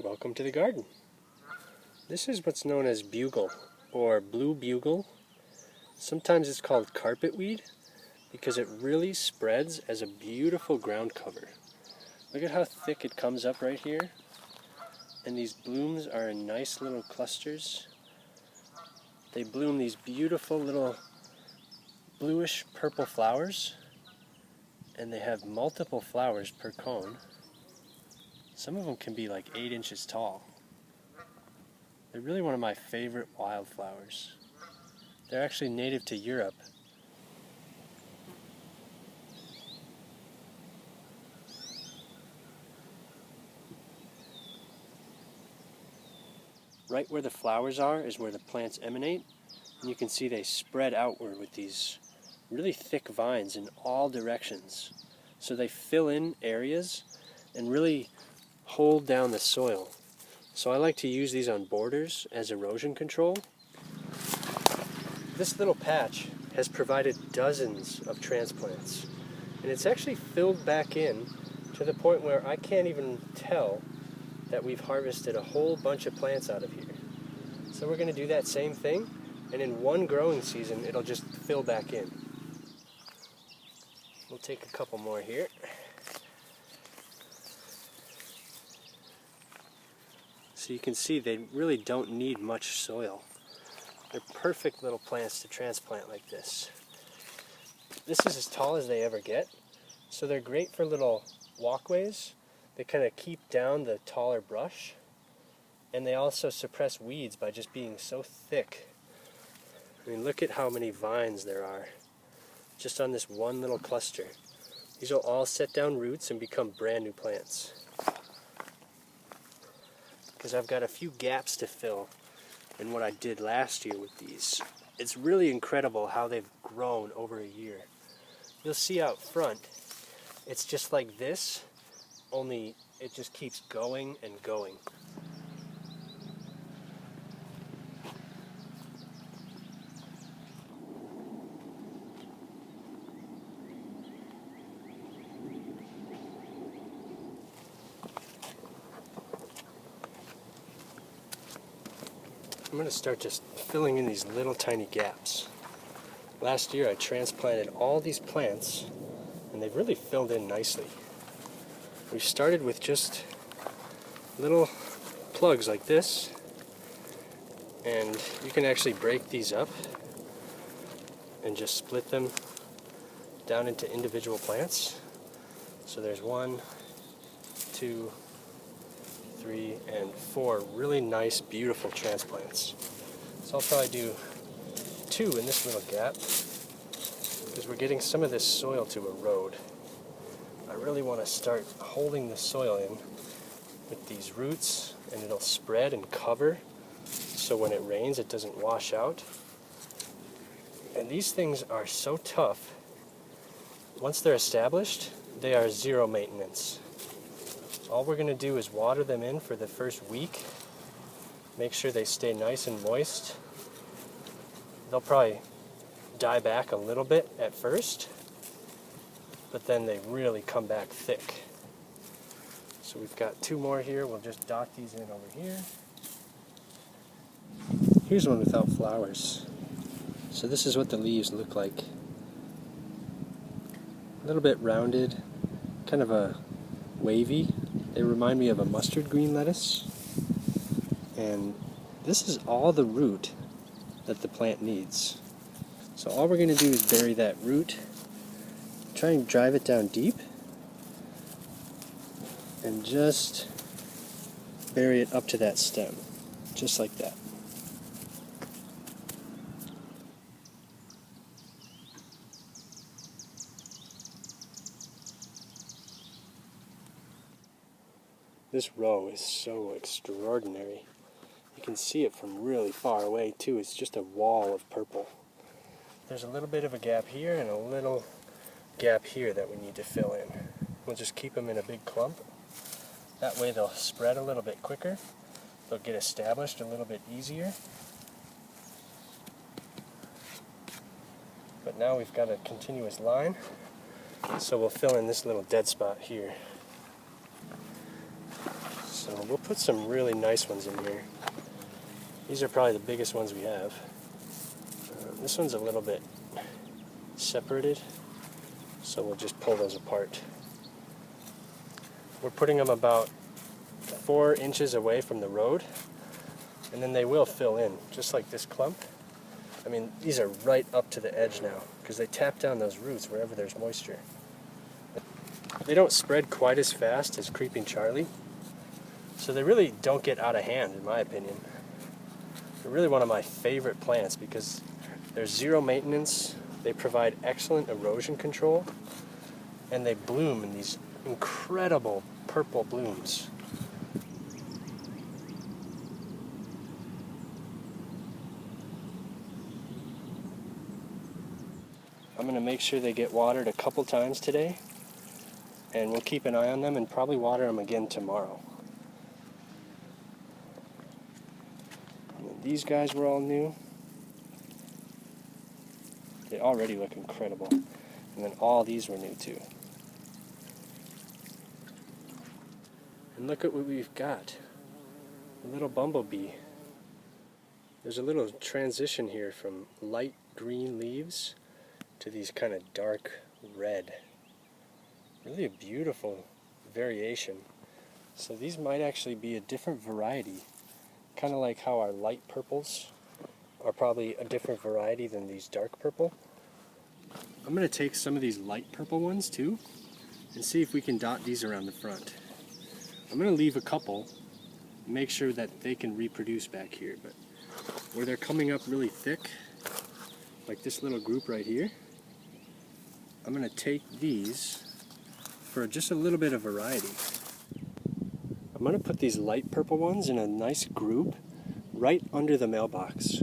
Welcome to the garden. This is what's known as bugle or blue bugle. Sometimes it's called carpetweed because it really spreads as a beautiful ground cover. Look at how thick it comes up right here. And these blooms are in nice little clusters. They bloom these beautiful little bluish purple flowers, and they have multiple flowers per cone. Some of them can be like 8 inches tall. They're really one of my favorite wildflowers. They're actually native to Europe. Right where the flowers are is where the plants emanate, and you can see they spread outward with these really thick vines in all directions. So they fill in areas and really hold down the soil. So I like to use these on borders as erosion control. This little patch has provided dozens of transplants, and it's actually filled back in to the point where I can't even tell that we've harvested a whole bunch of plants out of here. So we're going to do that same thing, and in one growing season it'll just fill back in. We'll take a couple more here. So you can see they really don't need much soil. They're perfect little plants to transplant like this. This is as tall as they ever get, so they're great for little walkways. They kind of keep down the taller brush, and they also suppress weeds by just being so thick. I mean, look at how many vines there are just on this one little cluster. These will all set down roots and become brand new plants. Because I've got a few gaps to fill in what I did last year with these. It's really incredible how they've grown over a year. You'll see out front, it's just like this, only it just keeps going and going. I'm going to start just filling in these little tiny gaps. Last year I transplanted all these plants, and they've really filled in nicely. We started with just little plugs like this, and you can actually break these up and just split them down into individual plants. So there's 1, 2, 3, and 4 really nice, beautiful transplants. So I'll probably do 2 in this little gap because we're getting some of this soil to erode. I really want to start holding the soil in with these roots, and it'll spread and cover so when it rains it doesn't wash out. And these things are so tough. Once they're established, they are zero maintenance. All we're going to do is water them in for the first week, make sure they stay nice and moist. They'll probably die back a little bit at first, but then they really come back thick. So we've got 2 more here. We'll just dot these in over here. Here's one without flowers. So this is what the leaves look like. A little bit rounded, kind of a wavy. They remind me of a mustard green lettuce. And this is all the root that the plant needs. So all we're going to do is bury that root, try and drive it down deep, and just bury it up to that stem, just like that. This row is so extraordinary. You can see it from really far away too. It's just a wall of purple. There's a little bit of a gap here and a little gap here that we need to fill in. We'll just keep them in a big clump. That way they'll spread a little bit quicker. They'll get established a little bit easier. But now we've got a continuous line, so we'll fill in this little dead spot here. So we'll put some really nice ones in here. These are probably the biggest ones we have. This one's a little bit separated, so we'll just pull those apart. We're putting them about 4 inches away from the road, and then they will fill in, just like this clump. I mean, these are right up to the edge now, because they tap down those roots wherever there's moisture. They don't spread quite as fast as Creeping Charlie, so they really don't get out of hand, in my opinion. They're really one of my favorite plants because there's zero maintenance, they provide excellent erosion control, and they bloom in these incredible purple blooms. I'm going to make sure they get watered a couple times today, and we'll keep an eye on them and probably water them again tomorrow. And these guys were all new. They already look incredible. And then all these were new too. And look at what we've got. A little bumblebee. There's a little transition here from light green leaves to these kind of dark red. Really a beautiful variation. So these might actually be a different variety. Kind of like how our light purples are probably a different variety than these dark purple. I'm going to take some of these light purple ones too and see if we can dot these around the front. I'm going to leave a couple, make sure that they can reproduce back here, but where they're coming up really thick, like this little group right here, I'm going to take these for just a little bit of variety. I'm going to put these light purple ones in a nice group right under the mailbox.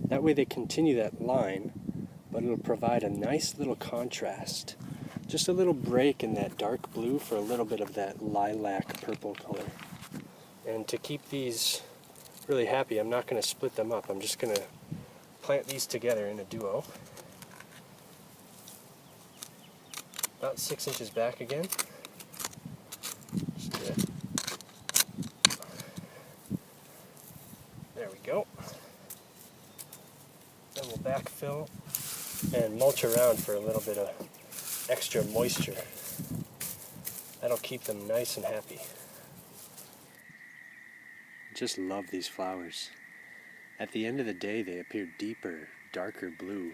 That way they continue that line, but it'll provide a nice little contrast. Just a little break in that dark blue for a little bit of that lilac purple color. And to keep these really happy, I'm not going to split them up. I'm just going to plant these together in a duo. About 6 inches back again. Just do it. There we go. Then we'll backfill and mulch around for a little bit of extra moisture. That'll keep them nice and happy. Just love these flowers. At the end of the day, they appear deeper, darker blue.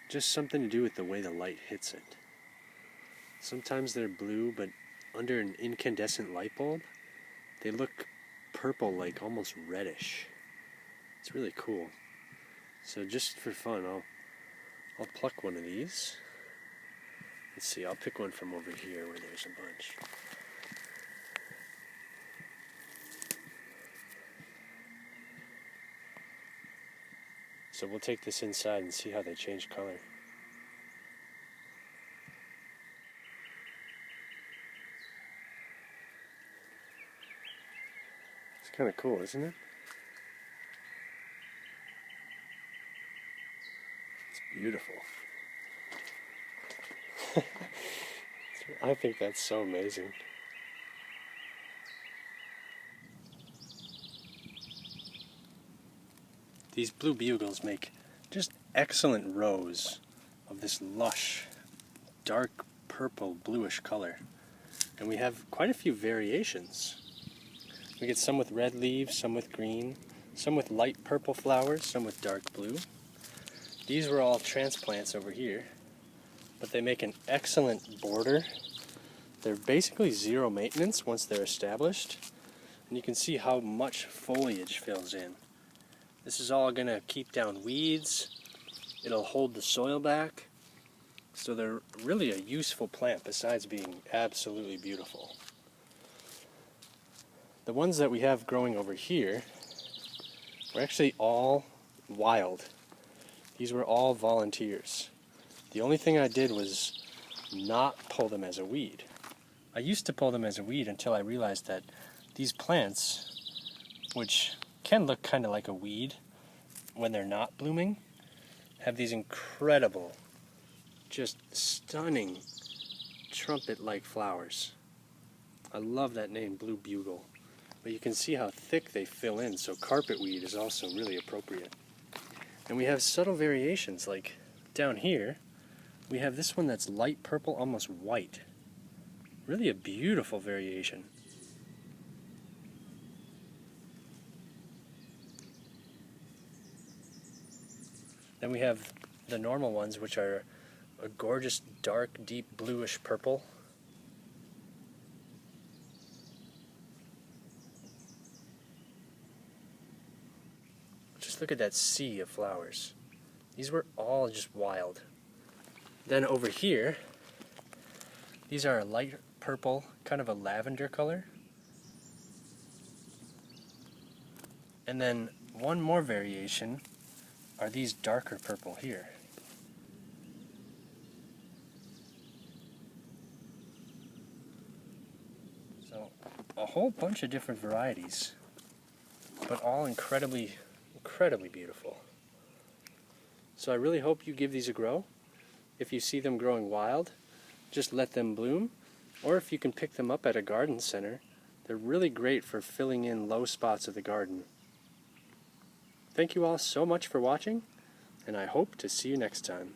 Just something to do with the way the light hits it. Sometimes they're blue, but under an incandescent light bulb, they look purple, like almost reddish. It's really cool. So just for fun, I'll pluck one of these. Let's see, I'll pick one from over here where there's a bunch. So we'll take this inside and see how they change color. It's kind of cool, isn't it? It's beautiful. I think that's so amazing. These blue bugles make just excellent rows of this lush, dark purple, bluish color. And we have quite a few variations. We get some with red leaves, some with green, some with light purple flowers, some with dark blue. These were all transplants over here, but they make an excellent border. They're basically zero maintenance once they're established, and you can see how much foliage fills in. This is all going to keep down weeds, it'll hold the soil back, so they're really a useful plant besides being absolutely beautiful. The ones that we have growing over here were actually all wild. These were all volunteers. The only thing I did was not pull them as a weed. I used to pull them as a weed until I realized that these plants, which can look kind of like a weed when they're not blooming, have these incredible, just stunning trumpet-like flowers. I love that name, Blue Bugle. but you can see how thick they fill in, so carpetweed is also really appropriate. And we have subtle variations, like down here, we have this one that's light purple, almost white. Really a beautiful variation. Then we have the normal ones, which are a gorgeous dark, deep bluish purple. Just look at that sea of flowers. These were all just wild. Then over here, these are a light purple, kind of a lavender color. And then one more variation are these darker purple here. So a whole bunch of different varieties, but all incredibly beautiful. So I really hope you give these a grow. If you see them growing wild, just let them bloom, or if you can pick them up at a garden center, they're really great for filling in low spots of the garden. Thank you all so much for watching, and I hope to see you next time.